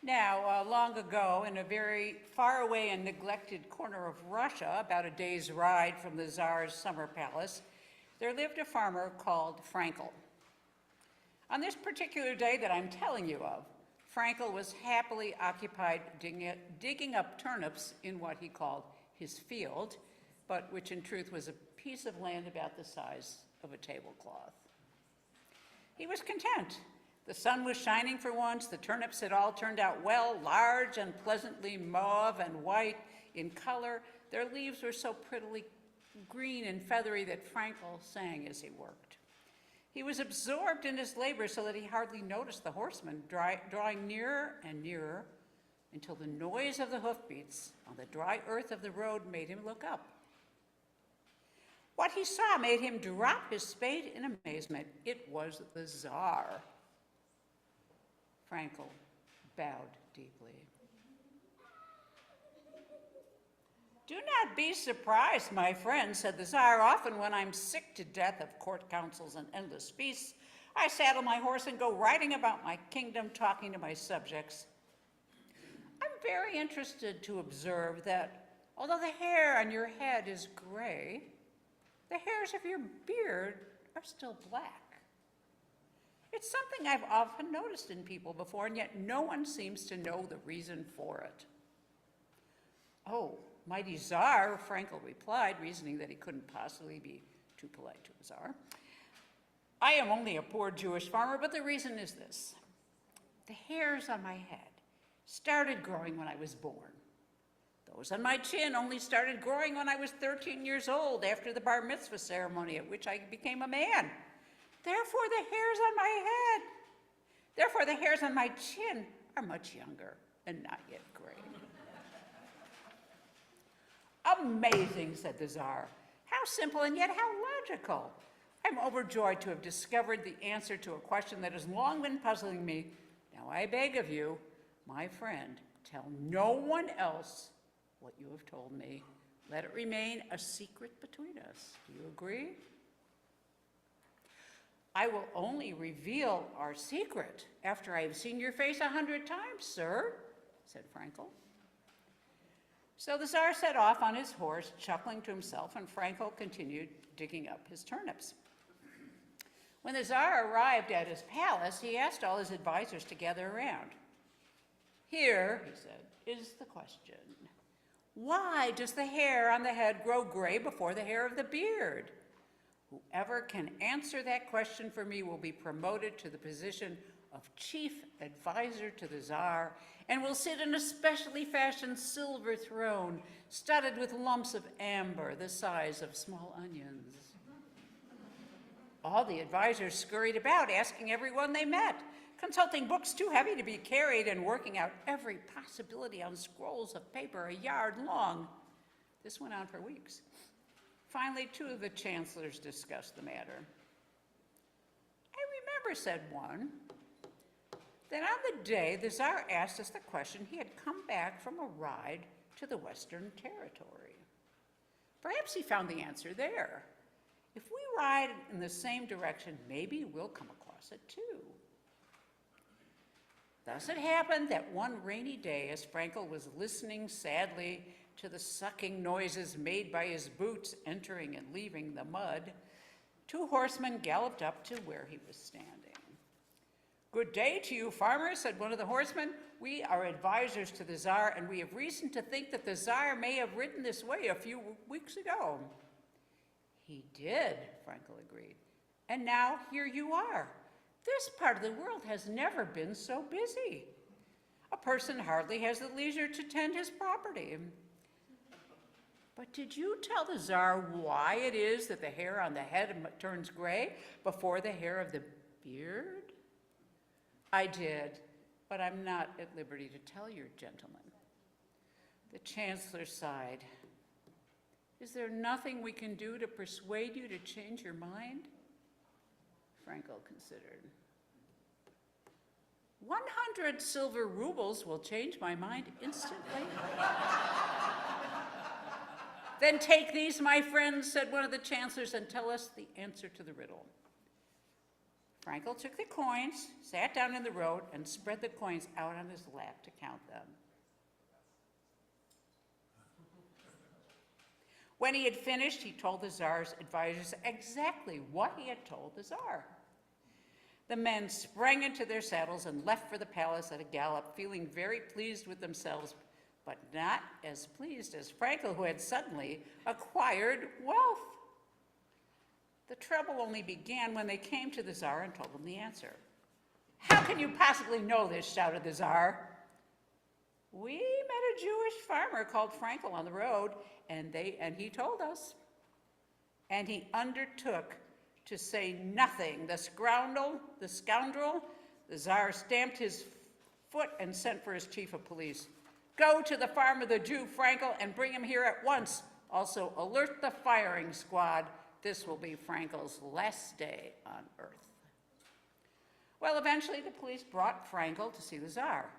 Now, long ago, in a very far away and neglected corner of Russia, about a day's ride from the Tsar's summer palace, there lived a farmer called Frankel. On this particular day that I'm telling you of, Frankel was happily occupied digging up turnips in what he called his field, but which in truth was a piece of land about the size of a tablecloth. He was content. The sun was shining for once, the turnips had all turned out well, large and pleasantly mauve and white in color. Their leaves were so prettily green and feathery that Frankel sang as he worked. He was absorbed in his labor so that he hardly noticed the horsemen drawing nearer and nearer until the noise of the hoofbeats on the dry earth of the road made him look up. What he saw made him drop his spade in amazement. It was the Tsar. Frankel bowed deeply. "Do not be surprised, my friend," said the Tsar. "Often when I'm sick to death of court councils and endless feasts, I saddle my horse and go riding about my kingdom talking to my subjects. I'm very interested to observe that although the hair on your head is gray, the hairs of your beard are still black. It's something I've often noticed in people before, and yet no one seems to know the reason for it." "Oh, mighty Tsar," Frankel replied, reasoning that he couldn't possibly be too polite to a Tsar. "I am only a poor Jewish farmer, but the reason is this. The hairs on my head started growing when I was born. Those on my chin only started growing when I was 13 years old after the bar mitzvah ceremony at which I became a man. Therefore, the hairs on my chin are much younger and not yet gray." "Amazing," said the Tsar. "How simple and yet how logical. I'm overjoyed to have discovered the answer to a question that has long been puzzling me. Now I beg of you, my friend, tell no one else what you have told me. Let it remain a secret between us. Do you agree?" "I will only reveal our secret after I have seen your face 100 times, sir," said Frankel. So the Tsar set off on his horse, chuckling to himself, and Frankel continued digging up his turnips. When the Tsar arrived at his palace, he asked all his advisors to gather around. "Here," he said, "is the question. Why does the hair on the head grow gray before the hair of the beard? Whoever can answer that question for me will be promoted to the position of chief advisor to the Tsar and will sit in a specially fashioned silver throne studded with lumps of amber the size of small onions." All the advisors scurried about, asking everyone they met, consulting books too heavy to be carried and working out every possibility on scrolls of paper a yard long. This went on for weeks. Finally, 2 of the chancellors discussed the matter. "I remember," said one, "that on the day the Tsar asked us the question, he had come back from a ride to the Western Territory. Perhaps he found the answer there. If we ride in the same direction, maybe we'll come across it too." Thus it happened that one rainy day, as Frankel was listening sadly to the sucking noises made by his boots entering and leaving the mud, 2 horsemen galloped up to where he was standing. "Good day to you, farmers," said one of the horsemen. "We are advisors to the Tsar, and we have reason to think that the Tsar may have ridden this way a few weeks ago." "He did," Frankel agreed. "And now here you are. This part of the world has never been so busy. A person hardly has the leisure to tend his property. But did you tell the Tsar why it is that the hair on the head turns gray before the hair of the beard?" "I did, but I'm not at liberty to tell your gentleman." The chancellor sighed. "Is there nothing we can do to persuade you to change your mind?" Frankel considered. 100 silver rubles will change my mind instantly." "Then take these, my friends," said one of the chancellors, "and tell us the answer to the riddle." Frankel took the coins, sat down in the road, and spread the coins out on his lap to count them. When he had finished, he told the Tsar's advisors exactly what he had told the Tsar. The men sprang into their saddles and left for the palace at a gallop, feeling very pleased with themselves, but not as pleased as Frankel, who had suddenly acquired wealth. The trouble only began when they came to the Tsar and told him the answer. "How can you possibly know this?" shouted the Tsar. "We met a Jewish farmer called Frankel on the road, and he told us." And he undertook to say nothing. The scoundrel, the Tsar stamped his foot and sent for his chief of police. "Go to the farm of the Jew Frankel and bring him here at once. Also alert the firing squad. This will be Frankel's last day on earth." Well, eventually the police brought Frankel to see the Tsar.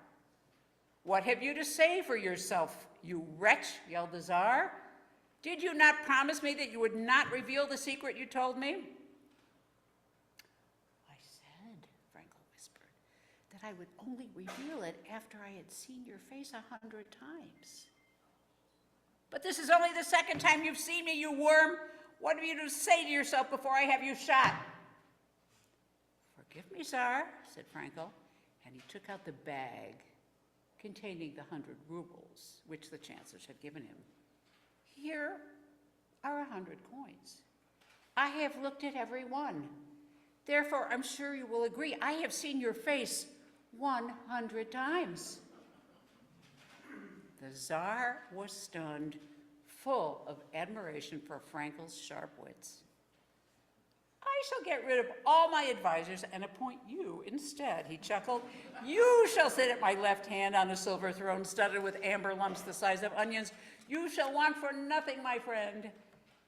"What have you to say for yourself, you wretch?" yelled the Tsar. "Did you not promise me that you would not reveal the secret you told me?" "I said," Frankel whispered, "that I would only reveal it after I had seen your face 100 times. "But this is only the second time you've seen me, you worm. What have you to say to yourself before I have you shot?" "Forgive me, Tsar," said Frankel, and he took out the bag containing the 100 rubles, which the chancellors had given him. "Here are 100 coins. I have looked at every one. Therefore, I'm sure you will agree, I have seen your face 100 times. The Tsar was stunned, full of admiration for Frankel's sharp wits. "I shall get rid of all my advisors and appoint you instead," he chuckled. "You shall sit at my left hand on a silver throne studded with amber lumps the size of onions. You shall want for nothing, my friend."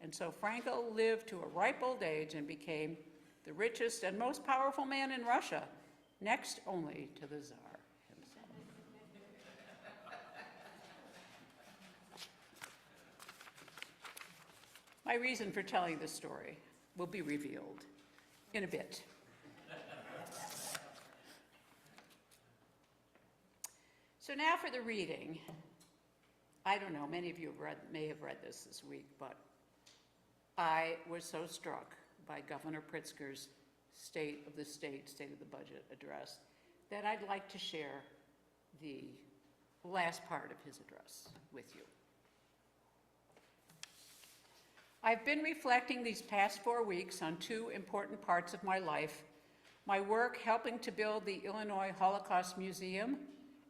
And so Frankel lived to a ripe old age and became the richest and most powerful man in Russia, next only to the Tsar himself. My reason for telling this story will be revealed in a bit. So now for the reading. I don't know, many of you may have read this week, but I was so struck by Governor Pritzker's State of the Budget address that I'd like to share the last part of his address with you. I've been reflecting these past 4 weeks on 2 important parts of my life: my work helping to build the Illinois Holocaust Museum,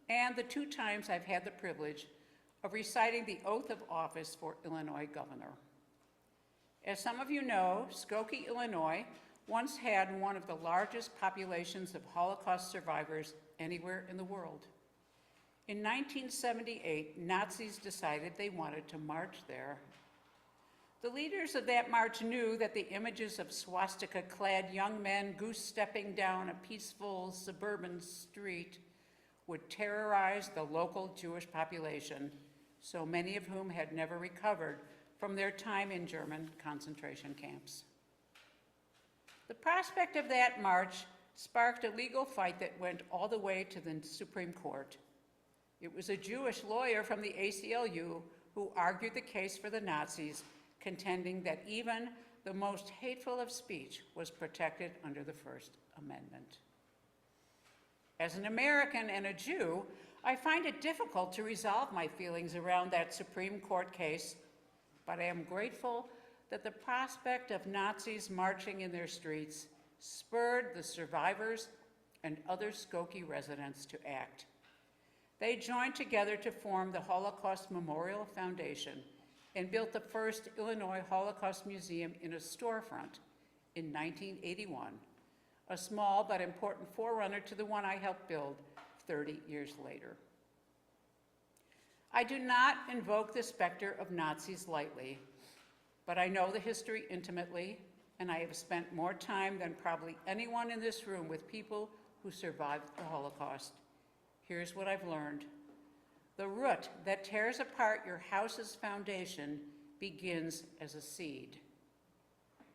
and the 2 times I've had the privilege of reciting the oath of office for Illinois governor. As some of you know, Skokie, Illinois once had one of the largest populations of Holocaust survivors anywhere in the world. In 1978, Nazis decided they wanted to march there. The leaders of that march knew that the images of swastika-clad young men goose-stepping down a peaceful suburban street would terrorize the local Jewish population, so many of whom had never recovered from their time in German concentration camps. The prospect of that march sparked a legal fight that went all the way to the Supreme Court. It was a Jewish lawyer from the ACLU who argued the case for the Nazis, contending that even the most hateful of speech was protected under the First Amendment. As an American and a Jew, I find it difficult to resolve my feelings around that Supreme Court case, but I am grateful that the prospect of Nazis marching in their streets spurred the survivors and other Skokie residents to act. They joined together to form the Holocaust Memorial Foundation and built the first Illinois Holocaust Museum in a storefront in 1981, a small but important forerunner to the one I helped build 30 years later. I do not invoke the specter of Nazis lightly, but I know the history intimately, and I have spent more time than probably anyone in this room with people who survived the Holocaust. Here's what I've learned. The root that tears apart your house's foundation begins as a seed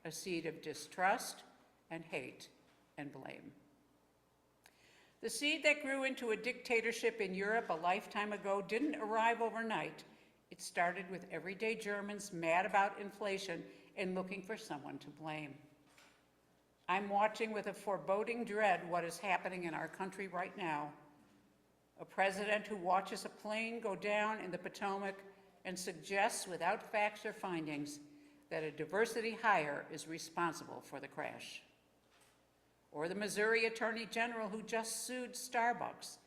of distrust and hate, and blame. The seed that grew into a dictatorship in Europe a lifetime ago didn't arrive overnight. It started with everyday Germans mad about inflation and looking for someone to blame. I'm watching with a foreboding dread what is happening in our country right now. A president who watches a plane go down in the Potomac and suggests without facts or findings that a diversity hire is responsible for the crash. Or the Missouri Attorney General who just sued Starbucks,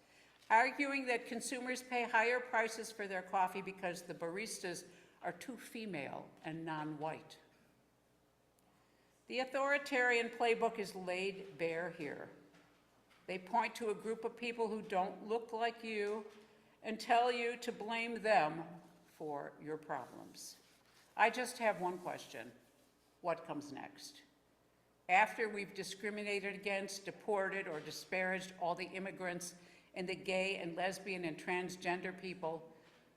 arguing that consumers pay higher prices for their coffee because the baristas are too female and non-white. The authoritarian playbook is laid bare here. They point to a group of people who don't look like you and tell you to blame them for your problems. I just have one question. What comes next? After we've discriminated against, deported, or disparaged all the immigrants and the gay and lesbian and transgender people,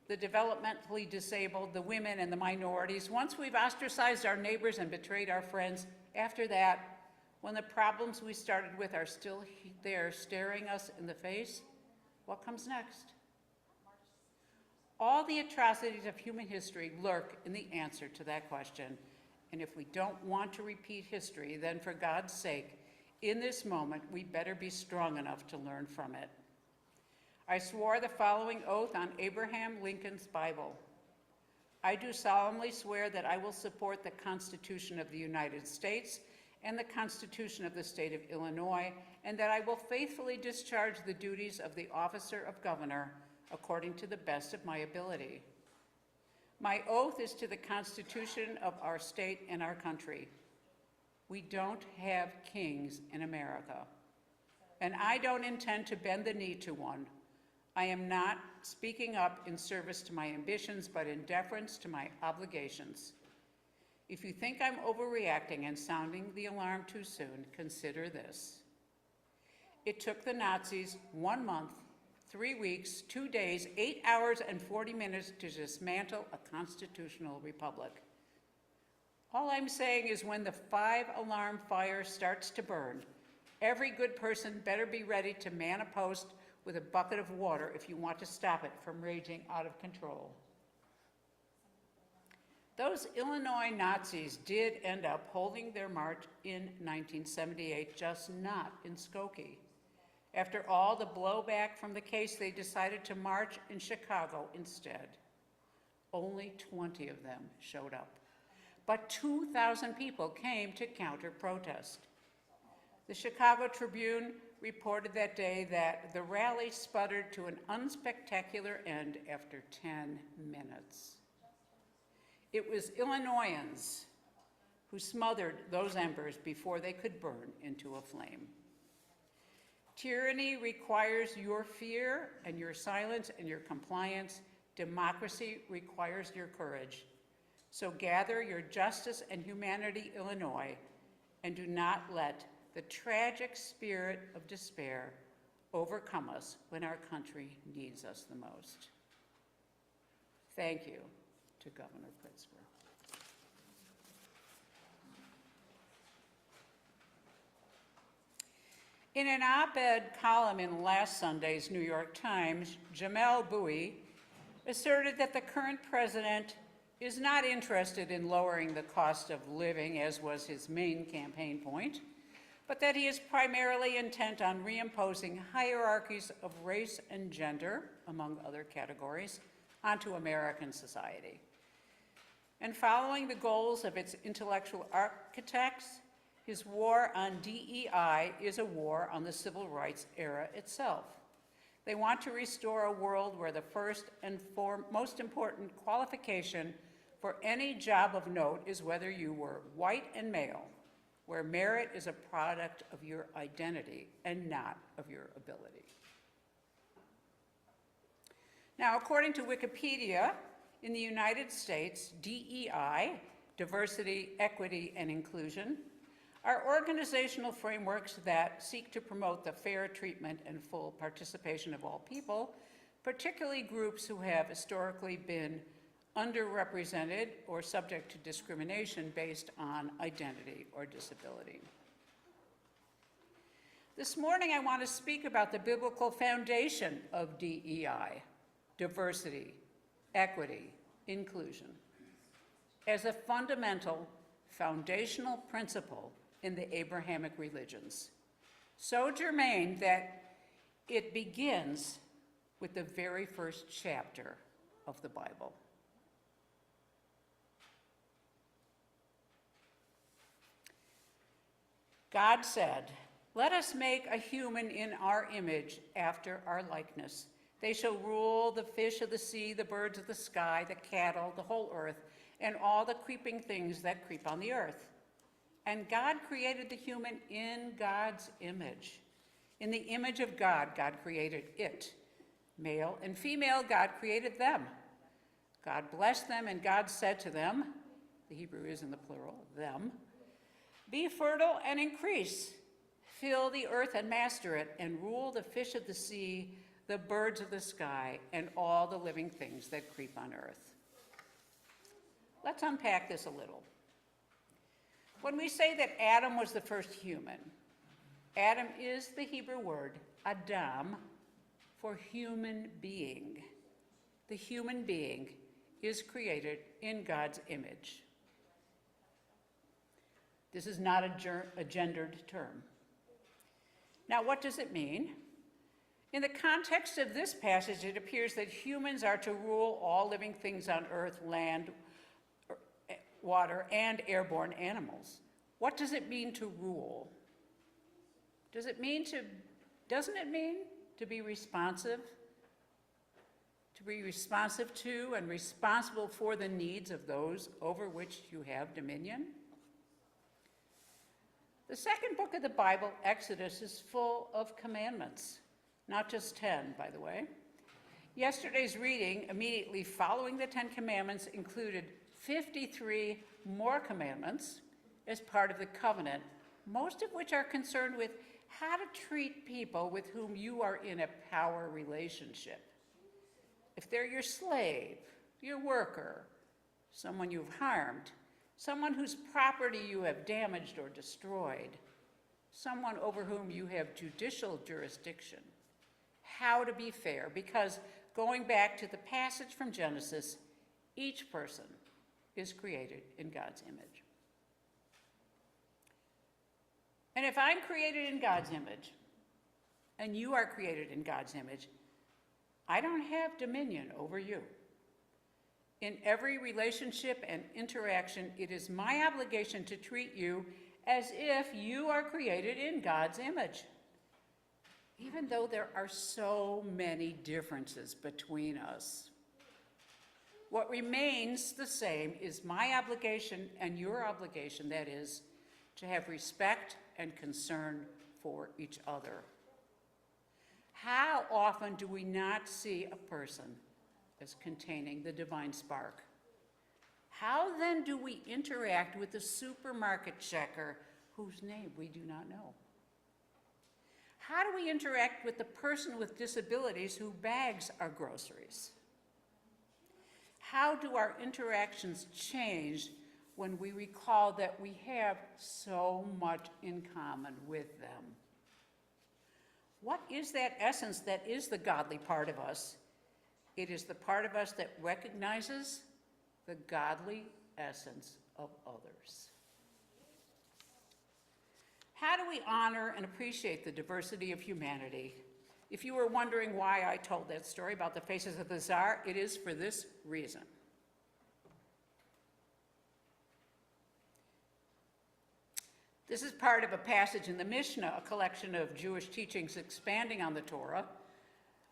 the developmentally disabled, the women and the minorities, once we've ostracized our neighbors and betrayed our friends, after that, when the problems we started with are still there staring us in the face, what comes next? All the atrocities of human history lurk in the answer to that question. And if we don't want to repeat history, then for God's sake, in this moment, we better be strong enough to learn from it. I swore the following oath on Abraham Lincoln's Bible. I do solemnly swear that I will support the Constitution of the United States and the Constitution of the State of Illinois, and that I will faithfully discharge the duties of the officer of governor according to the best of my ability. My oath is to the Constitution of our state and our country. We don't have kings in America, and I don't intend to bend the knee to one. I am not speaking up in service to my ambitions, but in deference to my obligations. If you think I'm overreacting and sounding the alarm too soon, consider this. It took the Nazis 1 month, 3 weeks, 2 days, 8 hours, and 40 minutes to dismantle a constitutional republic. All I'm saying is when the 5-alarm fire starts to burn, every good person better be ready to man a post with a bucket of water if you want to stop it from raging out of control. Those Illinois Nazis did end up holding their march in 1978, just not in Skokie. After all the blowback from the case, they decided to march in Chicago instead. Only 20 of them showed up, but 2,000 people came to counter-protest. The Chicago Tribune reported that day that the rally sputtered to an unspectacular end after 10 minutes. It was Illinoisans who smothered those embers before they could burn into a flame. Tyranny requires your fear and your silence and your compliance. Democracy requires your courage. So gather your justice and humanity, Illinois, and do not let the tragic spirit of despair overcome us when our country needs us the most. Thank you to Governor Pritzker. In an op-ed column in last Sunday's New York Times, Jamel Bouie asserted that the current president is not interested in lowering the cost of living, as was his main campaign point, but that he is primarily intent on reimposing hierarchies of race and gender, among other categories, onto American society. And following the goals of its intellectual architects, his war on DEI is a war on the civil rights era itself. They want to restore a world where the first and most important qualification for any job of note is whether you were white and male, where merit is a product of your identity and not of your ability. Now, according to Wikipedia, in the United States, DEI, diversity, equity, and inclusion, are organizational frameworks that seek to promote the fair treatment and full participation of all people, particularly groups who have historically been underrepresented or subject to discrimination based on identity or disability. This morning, I want to speak about the biblical foundation of DEI, diversity, equity, inclusion, as a fundamental, foundational principle in the Abrahamic religions. So germane that it begins with the very first chapter of the Bible. God said, "Let us make a human in our image, after our likeness. They shall rule the fish of the sea, the birds of the sky, the cattle, the whole earth, and all the creeping things that creep on the earth." And God created the human in God's image. In the image of God, God created it. Male and female, God created them. God blessed them, and God said to them, the Hebrew is in the plural, them, "Be fertile and increase. Fill the earth and master it, and rule the fish of the sea, the birds of the sky, and all the living things that creep on earth." Let's unpack this a little. When we say that Adam was the first human, Adam is the Hebrew word Adam for human being. The human being is created in God's image. This is not a gendered term. Now, what does it mean? In the context of this passage, it appears that humans are to rule all living things on earth, land, water, and airborne animals. What does it mean to rule? Doesn't it mean to be responsive? To be responsive to and responsible for the needs of those over which you have dominion? The second book of the Bible, Exodus, is full of commandments. Not just 10, by the way. Yesterday's reading, immediately following the 10 Commandments, included 53 more commandments as part of the covenant, most of which are concerned with how to treat people with whom you are in a power relationship. If they're your slave, your worker, someone you've harmed, someone whose property you have damaged or destroyed, someone over whom you have judicial jurisdiction. How to be fair, because going back to the passage from Genesis, each person is created in God's image. And if I'm created in God's image, and you are created in God's image, I don't have dominion over you. In every relationship and interaction, it is my obligation to treat you as if you are created in God's image, even though there are so many differences between us. What remains the same is my obligation and your obligation, that is, to have respect and concern for each other. How often do we not see a person as containing the divine spark? How then do we interact with the supermarket checker whose name we do not know? How do we interact with the person with disabilities who bags our groceries? How do our interactions change when we recall that we have so much in common with them? What is that essence that is the godly part of us? It is the part of us that recognizes the godly essence of others. How do we honor and appreciate the diversity of humanity? If you were wondering why I told that story about the faces of the Tsar, it is for this reason. This is part of a passage in the Mishnah, a collection of Jewish teachings expanding on the Torah,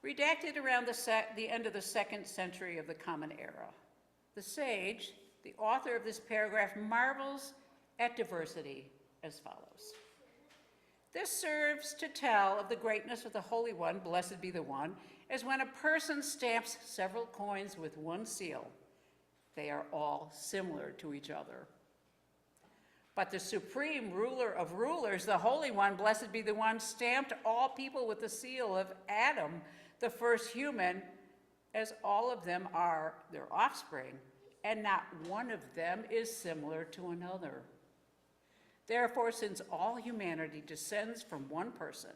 redacted around the end of the 2nd century of the Common Era. The sage, the author of this paragraph, marvels at diversity as follows. This serves to tell of the greatness of the Holy One, blessed be the One, as when a person stamps several coins with one seal, they are all similar to each other. But the supreme ruler of rulers, the Holy One, blessed be the One, stamped all people with the seal of Adam, the first human, as all of them are their offspring, and not one of them is similar to another. Therefore, since all humanity descends from one person,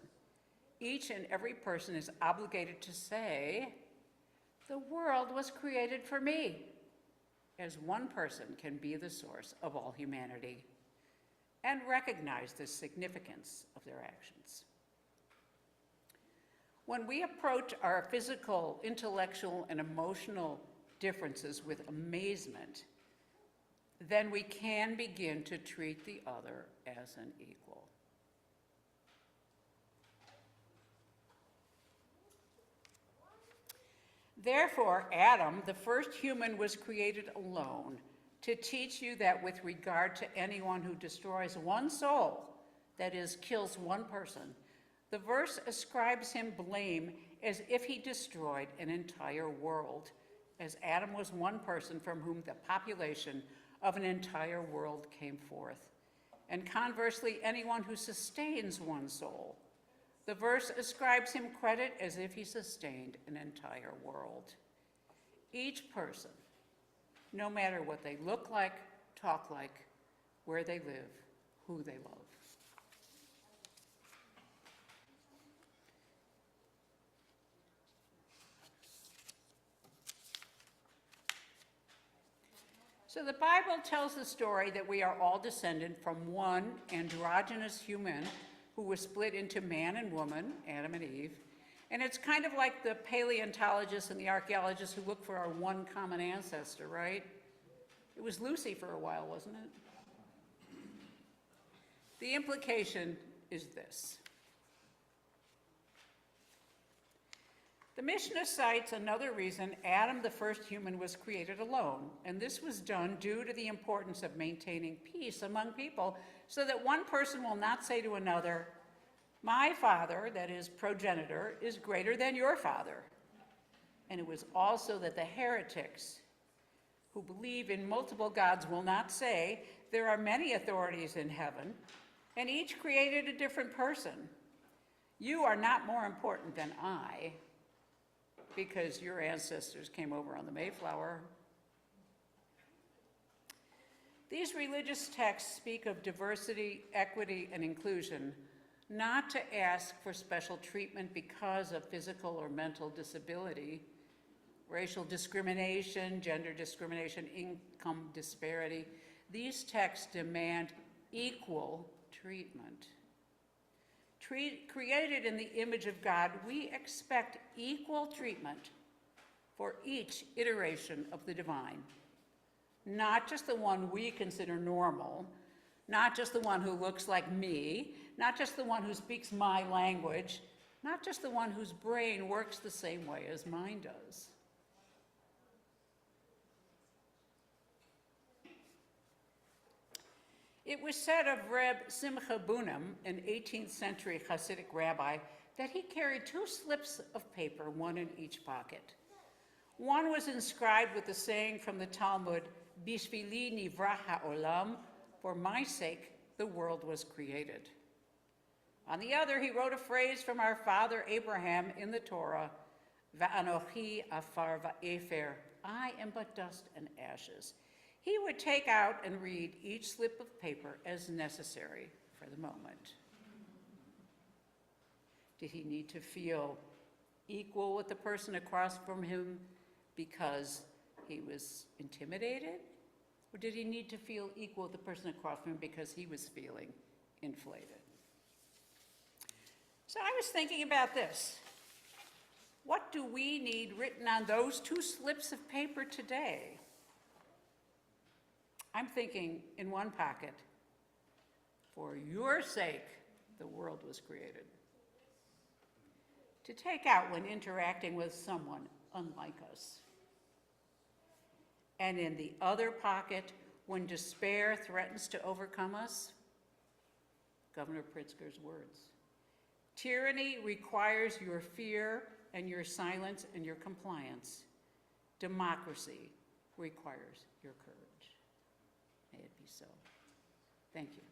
each and every person is obligated to say, "The world was created for me," as one person can be the source of all humanity, and recognize the significance of their actions. When we approach our physical, intellectual, and emotional differences with amazement, then we can begin to treat the other as an equal. Therefore, Adam, the first human, was created alone to teach you that with regard to anyone who destroys one soul, that is, kills one person, the verse ascribes him blame as if he destroyed an entire world, as Adam was one person from whom the population of an entire world came forth. And conversely, anyone who sustains one soul, the verse ascribes him credit as if he sustained an entire world. Each person, no matter what they look like, talk like, where they live, who they love. So the Bible tells the story that we are all descended from one androgynous human who was split into man and woman, Adam and Eve. And it's kind of like the paleontologists and the archaeologists who look for our one common ancestor, right? It was Lucy for a while, wasn't it? The implication is this. The Mishnah cites another reason Adam, the first human, was created alone, and this was done due to the importance of maintaining peace among people so that one person will not say to another, "My father," that is, progenitor, "is greater than your father." And it was also that the heretics who believe in multiple gods will not say, "There are many authorities in heaven, and each created a different person. You are not more important than I, because your ancestors came over on the Mayflower." These religious texts speak of diversity, equity, and inclusion, not to ask for special treatment because of physical or mental disability, racial discrimination, gender discrimination, income disparity. These texts demand equal treatment. Created in the image of God, we expect equal treatment for each iteration of the divine. Not just the one we consider normal, not just the one who looks like me, not just the one who speaks my language, not just the one whose brain works the same way as mine does. It was said of Reb Simcha Bunim, an 18th century Hasidic rabbi, that he carried 2 slips of paper, one in each pocket. One was inscribed with the saying from the Talmud, "Bishvili nivra ha'olam," for my sake the world was created. On the other, he wrote a phrase from our father Abraham in the Torah, "Va'anochi afar va'efer," I am but dust and ashes. He would take out and read each slip of paper as necessary for the moment. Did he need to feel equal with the person across from him because he was intimidated? Or did he need to feel equal with the person across from him because he was feeling inflated? So I was thinking about this. What do we need written on those 2 slips of paper today? I'm thinking in one pocket, "For your sake, the world was created." To take out when interacting with someone unlike us. And in the other pocket, when despair threatens to overcome us, Governor Pritzker's words. Tyranny requires your fear and your silence and your compliance. Democracy requires your courage. May it be so. Thank you.